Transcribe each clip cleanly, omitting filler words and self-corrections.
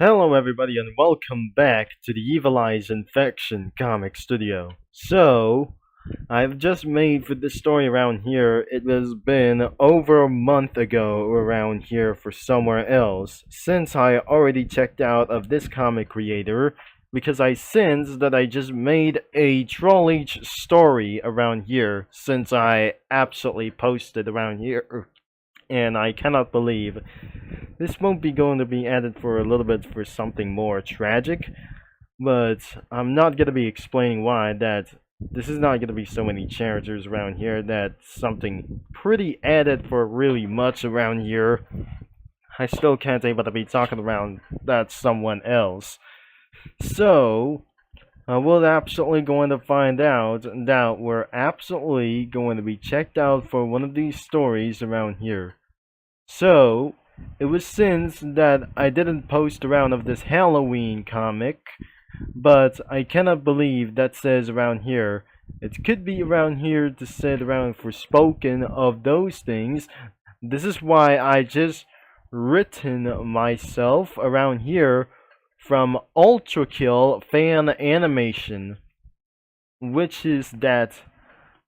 Hello everybody and welcome back to the Evil Eyes Infection comic studio. So, I've just made for this story around here, it has been over a month ago around here for somewhere else, since I already checked out of this comic creator, because I sensed that I just made a Troll H story around here, since I absolutely posted around here, and I cannot believe this won't be going to be added for a little bit for something more tragic, but I'm not going to be explaining why that this is not going to be so many characters around here that something pretty added for really much around here. I still can't able to be talking around that someone else. So, we're absolutely going to find out that we're absolutely going to be checked out for one of these stories around here. So, it was since that I didn't post around of this Halloween comic, but I cannot believe that says around here. It could be around here to sit around for spoken of those things. This is why I just written myself around here from Ultrakill fan animation, which is that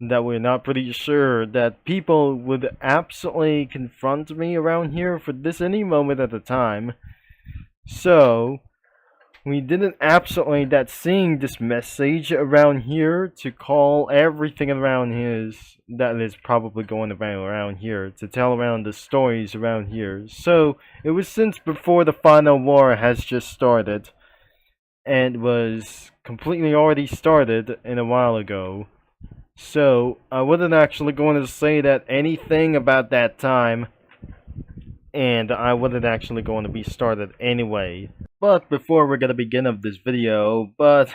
we're not pretty sure that people would absolutely confront me around here for this any moment at a time. So, we didn't absolutely that seeing this message around here to call everything around that is probably going around here to tell around the stories around here. So, it was since before the final war has just started and was completely already started in a while ago. So, I wasn't actually going to say that anything about that time, and I wasn't actually going to be started anyway. But before we're gonna begin of this video,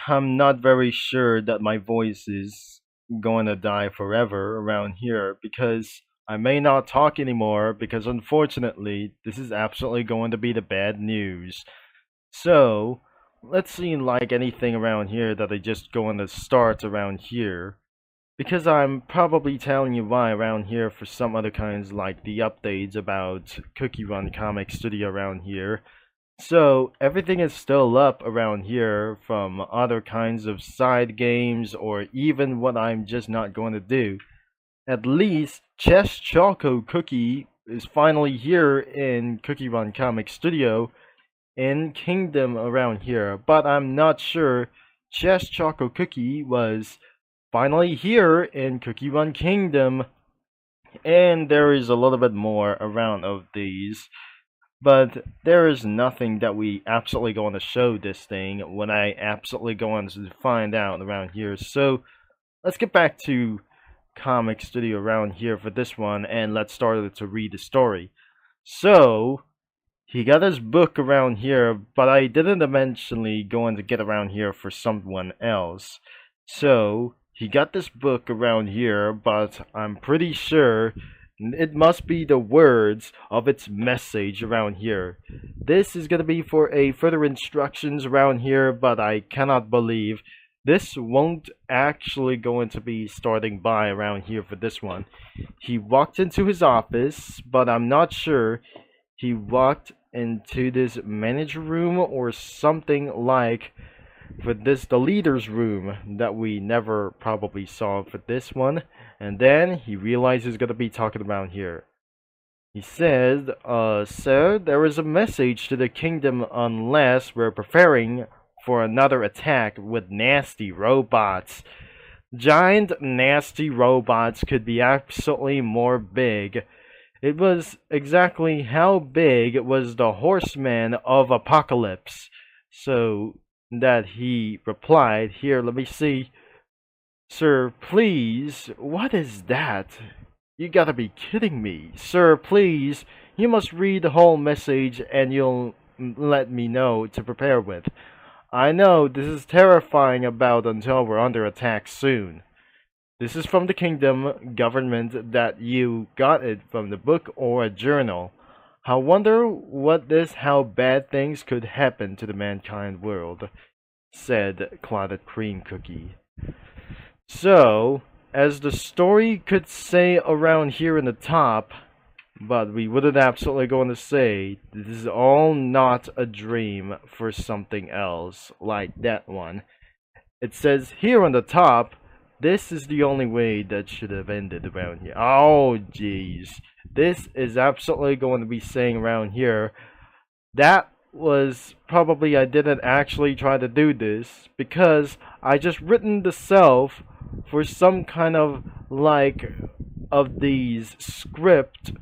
I'm not very sure that my voice is going to die forever around here, because I may not talk anymore, because unfortunately, this is absolutely going to be the bad news. So, let's see like anything around here that I just going to start around here. Because I'm probably telling you why around here for some other kinds like the updates about Cookie Run Comic Studio around here. So everything is still up around here from other kinds of side games or even what I'm just not going to do. At least Chess Choco Cookie is finally here in Cookie Run Comic Studio in Kingdom around here, but I'm not sure Chess Choco Cookie was finally here in Cookie Run Kingdom, and there is a little bit more around of these, but there is nothing that we absolutely going to show this thing when I absolutely going to find out around here. So let's get back to Comic Studio around here for this one, and let's start to read the story. So he got his book around here, but I didn't eventually going to get around here for someone else. So he got this book around here, but I'm pretty sure it must be the words of its message around here. This is going to be for a further instructions around here, but I cannot believe this won't actually going to be starting by around here for this one. He walked into his office, but I'm not sure he walked into this manager room or something like for this the leader's room that we never probably saw for this one, and then he realized he's gonna be talking about here. He said, sir, there is a message to the kingdom unless we're preparing for another attack with nasty robots. Giant nasty robots could be absolutely more big. It was exactly how big was the horseman of apocalypse. So that he replied, here, let me see. Sir, please, what is that? You gotta be kidding me. Sir, please, you must read the whole message and you'll let me know to prepare with. I know this is terrifying about until we're under attack soon. This is from the kingdom government that you got it from the book or a journal. I wonder how bad things could happen to the mankind world, said Clotted Cream Cookie. So, as the story could say around here in the top, But we wouldn't absolutely going to say this is all not a dream for something else like that one. It says here on the top, this is the only way that should have ended around here. Oh, jeez. This is absolutely going to be saying around here. That was probably I didn't actually try to do this because I just written the self for some kind of like of these script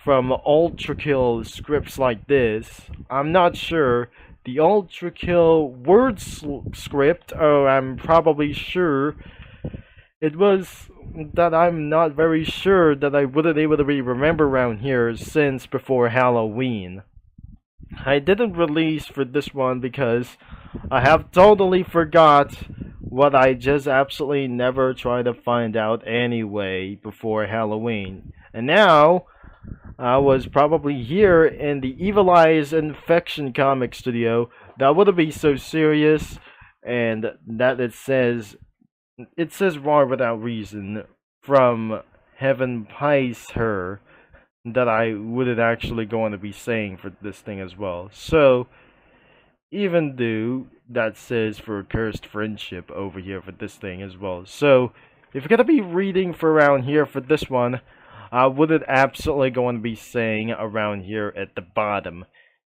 from Ultrakill scripts like this. I'm not sure. The Ultrakill word script, oh, I'm probably sure it was that I'm not very sure that I wouldn't able to remember around here since before Halloween. I didn't release for this one because I have totally forgot what I just absolutely never tried to find out anyway before Halloween. And now, I was probably here in the Evil Eyes Infection comic studio. That wouldn't be so serious, and that it says war without reason from Heaven Pies Her that I wouldn't actually going to be saying for this thing as well. So, even though that says for cursed friendship over here for this thing as well. So, if you're gonna be reading for around here for this one, I wouldn't absolutely going to be saying around here at the bottom.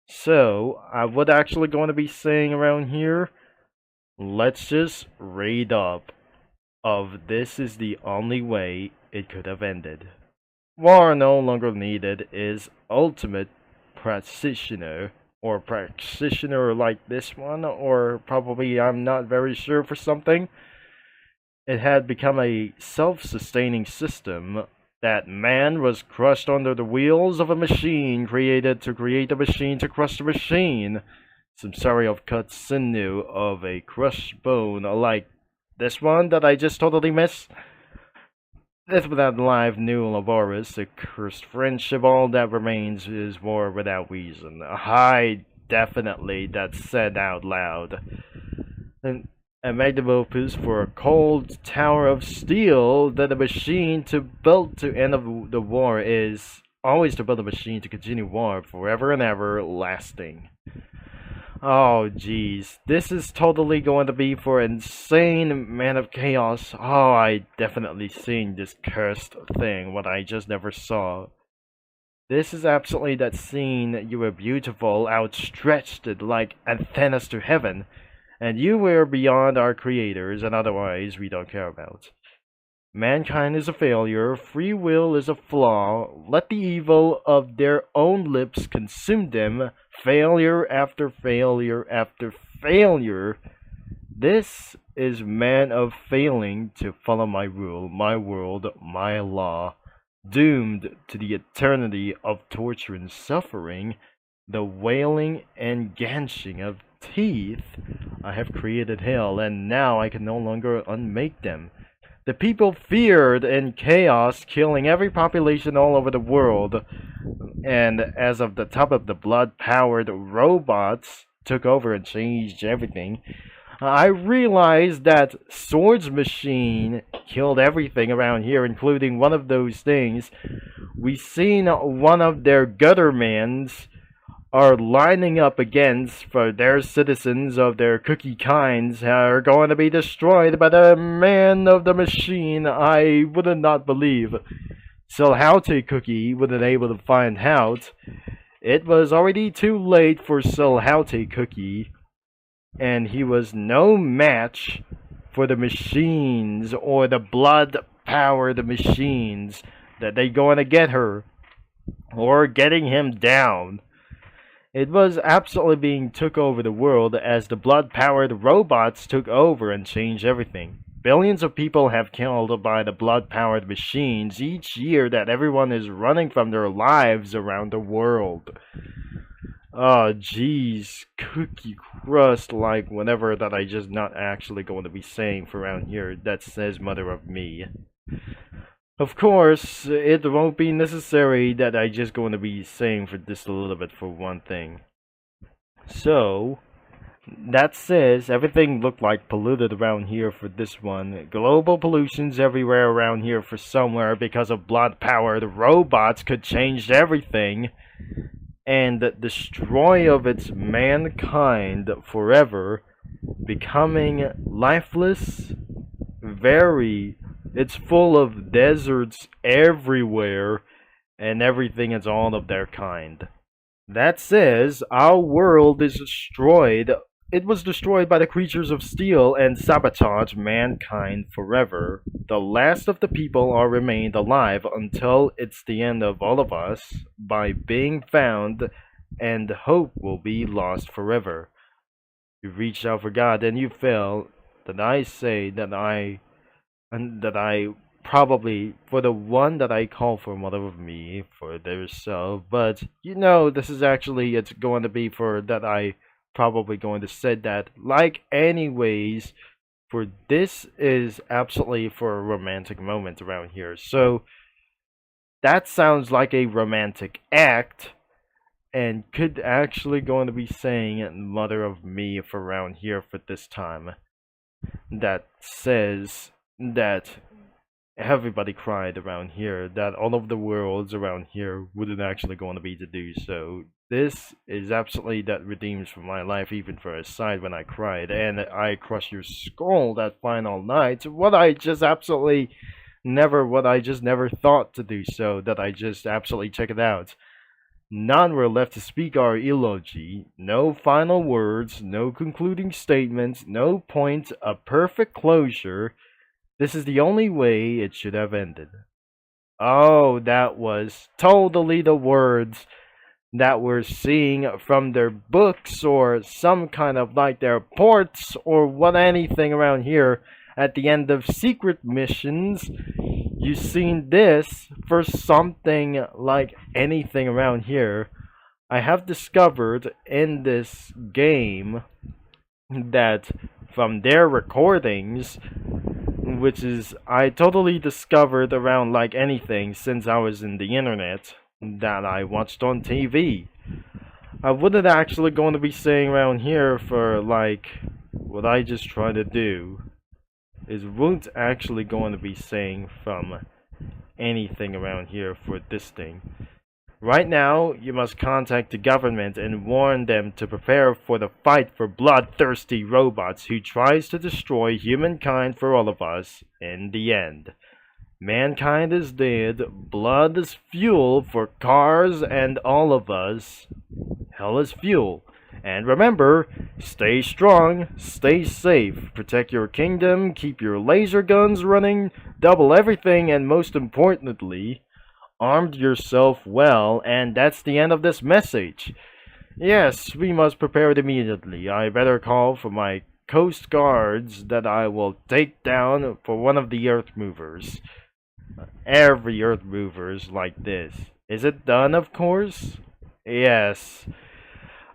So, I would actually going to be saying around here, let's just read up of this is the only way it could have ended. War no longer needed is ultimate practitioner or practitioner like this one, or probably I'm not very sure for something. It had become a self-sustaining system that man was crushed under the wheels of a machine created to create a machine to crush the machine. Samsari of cut sinew of a crushed bone like this one that I just totally missed. Death without life, new laborious, a cursed friendship, all that remains is war without reason. I definitely that said out loud. And a magnum for a cold tower of steel that a machine to build to end of the war is always to build a machine to continue war forever and ever lasting. Oh jeez, this is totally going to be for insane man of chaos. Oh, I definitely seen this cursed thing, what I just never saw. This is absolutely that scene you were beautiful, outstretched like antennas to heaven, and you were beyond our creators, and otherwise we don't care about. Mankind is a failure, free will is a flaw, let the evil of their own lips consume them, failure after failure after failure. This is man of failing to follow my rule, my world, my law, doomed to the eternity of torture and suffering, the wailing and gnashing of teeth. I have created hell, and now I can no longer unmake them. The people feared in chaos, killing every population all over the world, and as of the top of the blood-powered robots took over and changed everything, I realized that Swords Machine killed everything around here, including one of those things. We seen one of their guttermans are lining up against for their citizens of their cookie kinds are going to be destroyed by the man of the machine. I would not believe. Silhaute Cookie wasn't able to find out. It was already too late for Silhaute Cookie, and he was no match for the machines or the blood-powered machines that they going to get her or getting him down. It was absolutely being took over the world as the blood-powered robots took over and changed everything. Billions of people have killed by the blood-powered machines each year that everyone is running from their lives around the world. Oh, jeez, cookie crust, like whatever that I just not actually going to be saying for around here that says mother of me. Of course, it won't be necessary that I just going to be saying for this a little bit for one thing. So, That says everything looked like polluted around here for this one. Global pollution's everywhere around here for somewhere because of blood power. The robots could change everything and destroy of its mankind forever, becoming lifeless. Very, it's full of deserts everywhere, and everything is all of their kind. That says our world is destroyed. It was destroyed by the creatures of steel and sabotage mankind forever. The last of the people are remained alive until it's the end of all of us by being found, and hope will be lost forever. You reached out for God and you fell. That I say that I probably for the one that I call for mother of me for their self, but this is actually it's going to be for that I probably going to said that like anyways for this is absolutely for a romantic moment around here. So that sounds like a romantic act and could actually going to be saying mother of me for around here for this time. That says that everybody cried around here, that all of the worlds around here wouldn't actually going to be to do so. This is absolutely that redeems from my life, even for a side when I cried, and I crushed your skull that final night. What I just absolutely what I just never thought to do so, that I just absolutely check it out. None were left to speak our eulogy, no final words, no concluding statements, no point, a perfect closure. This is the only way it should have ended. Oh, that was totally the words that we're seeing from their books or some kind of like their ports or what anything around here at the end of secret missions. You've seen this for something like anything around here. I have discovered in this game that from their recordings, which is I totally discovered around like anything since I was in the internet that I watched on TV. I wouldn't actually going to be saying around here for like what I just try to do is won't actually going to be saying from anything around here for this thing. Right now, you must contact the government and warn them to prepare for the fight for bloodthirsty robots who tries to destroy humankind for all of us in the end. Mankind is dead, blood is fuel for cars and all of us. Hell is fuel. And remember, stay strong, stay safe, protect your kingdom, keep your laser guns running, double everything, and most importantly, armed yourself well, and that's the end of this message. Yes, we must prepare it immediately. I better call for my coast guards that I will take down for one of the earth movers. Every earth mover's like this. Is it done, of course? Yes.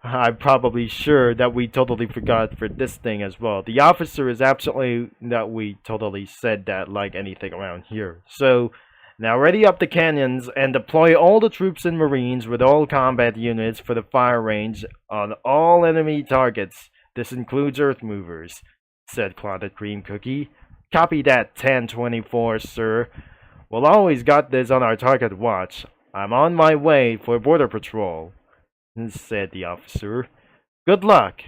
I'm probably sure that we totally forgot for this thing as well. The officer is absolutely that we totally said that like anything around here. So, now ready up the canyons and deploy all the troops and marines with all combat units for the fire range on all enemy targets. This includes earth movers, said Clotted Cream Cookie. Copy that, 1024, sir. We'll always got this on our target watch. I'm on my way for border patrol, said the officer. Good luck,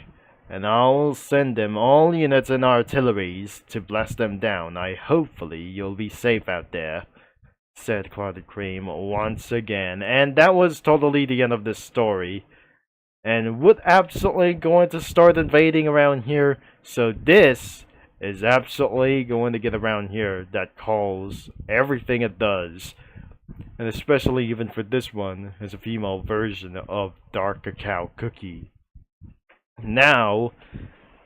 and I'll send them all units and artilleries to blast them down. Hopefully you'll be safe out there, said Clotted Cream once again. And that was totally the end of this story. And we're absolutely going to start invading around here. So this is absolutely going to get around here that calls everything it does. And especially even for this one as a female version of Dark Cacao Cookie. Now,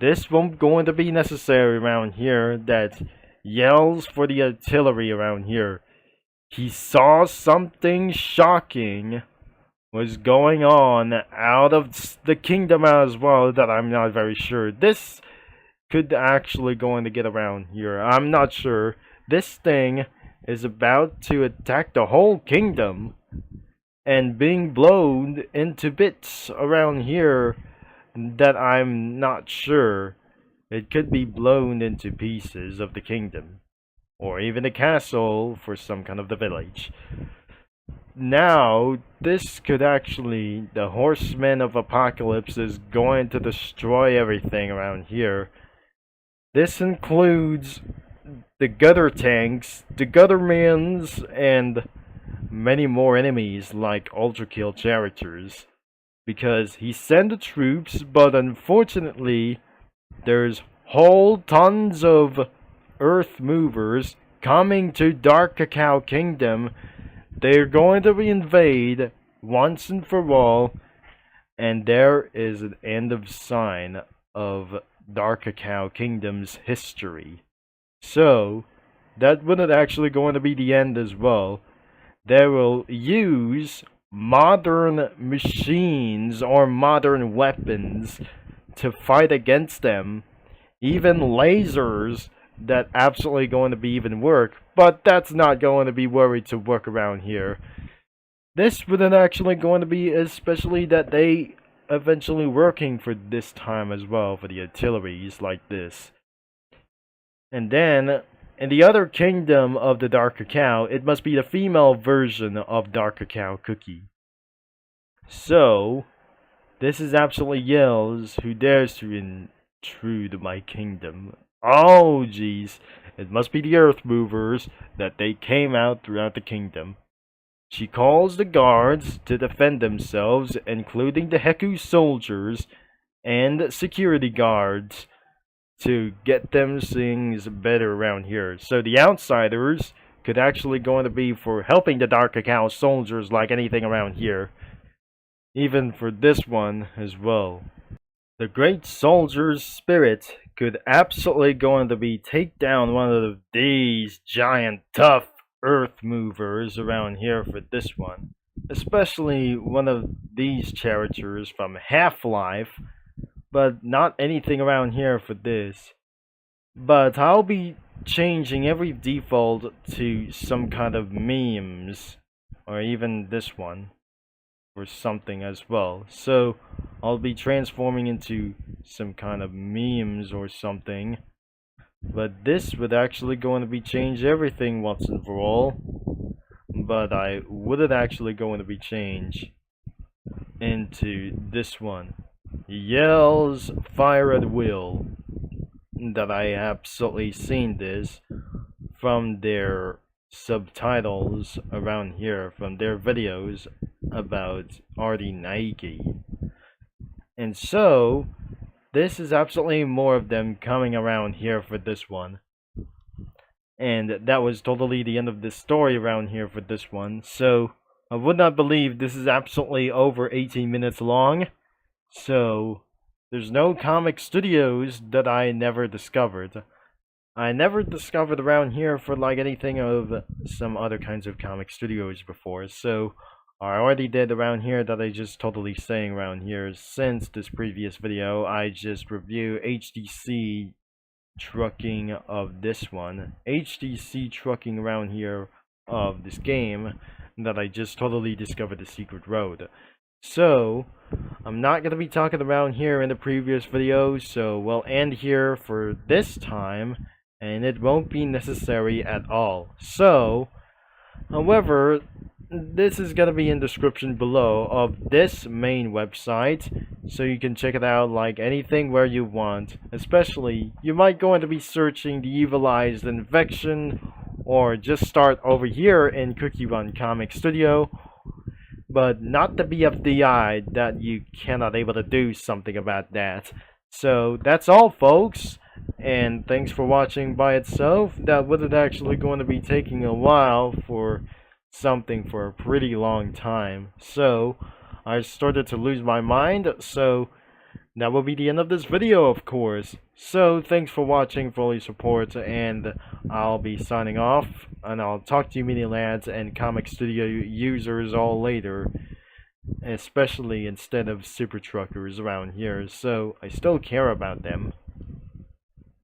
this won't going to be necessary around here that yells for the artillery around here. He saw something shocking was going on out of the kingdom as well that I'm not very sure. This could actually going to get around here. I'm not sure. This thing is about to attack the whole kingdom and being blown into bits around here that I'm not sure it could be blown into pieces of the kingdom, or even a castle for some kind of the village. Now, this could actually, the horsemen of apocalypse is going to destroy everything around here. This includes the gutter tanks, the guttermans, and many more enemies like Ultrakill characters. Because he sent the troops, but unfortunately, there's whole tons of earth movers coming to Dark Cacao Kingdom. They're going to invade once and for all, and there is an end of sign of Dark Cacao Kingdom's history. So, that wouldn't actually going to be the end as well. They will use modern machines or modern weapons to fight against them. Even lasers that absolutely going to be even work, but that's not going to be worried to work around here. This wouldn't actually going to be, especially that they eventually working for this time as well for the artilleries like this. And then in the other kingdom of the Dark Cacao, it must be the female version of Dark Cacao Cookie. So, this is absolutely Yells who dares to intrude my kingdom. Oh, jeez. It must be the Earth Movers that they came out throughout the kingdom. She calls the guards to defend themselves, including the Heku soldiers and security guards, to get them things better around here. So the outsiders could actually going to be for helping the Dark Cacao soldiers like anything around here. Even for this one as well. The great soldier's spirit could absolutely going to be take down one of these giant tough earth movers around here for this one. Especially one of these characters from Half-Life, but not anything around here for this. But I'll be changing every default to some kind of memes, or even this one, or something as well. So I'll be transforming into some kind of memes or something. But this would actually going to be change everything once and for all. But I wouldn't actually going to be change into this one. Yells fire at will. That I absolutely seen this from their subtitles around here, from their videos about Artie Naiki. And so, this is absolutely more of them coming around here for this one. And that was totally the end of this story around here for this one. So, I would not believe this is absolutely over 18 minutes long. So, there's no comic studios that I never discovered. I never discovered around here for like anything of some other kinds of comic studios before. So, I already did around here that I just totally saying around here. Since this previous video, I just review HDC trucking of this one. HDC trucking around here of this game that I just totally discovered the secret road. So, I'm not going to be talking around here in the previous video, so we'll end here for this time, and it won't be necessary at all. So, however, this is going to be in the description below of this main website, so you can check it out like anything where you want. Especially, you might going to be searching the Evilized Infection, or just start over here in Cookie Run Comic Studio, but not the BFDI that you cannot able to do something about that. So that's all, folks, and thanks for watching by itself. That wasn't actually going to be taking a while for something for a pretty long time, so I started to lose my mind. So that will be the end of this video, of course. So thanks for watching, for all your support, and I'll be signing off, and I'll talk to you mini lads and comic studio users all later, especially instead of super truckers around here. So I still care about them.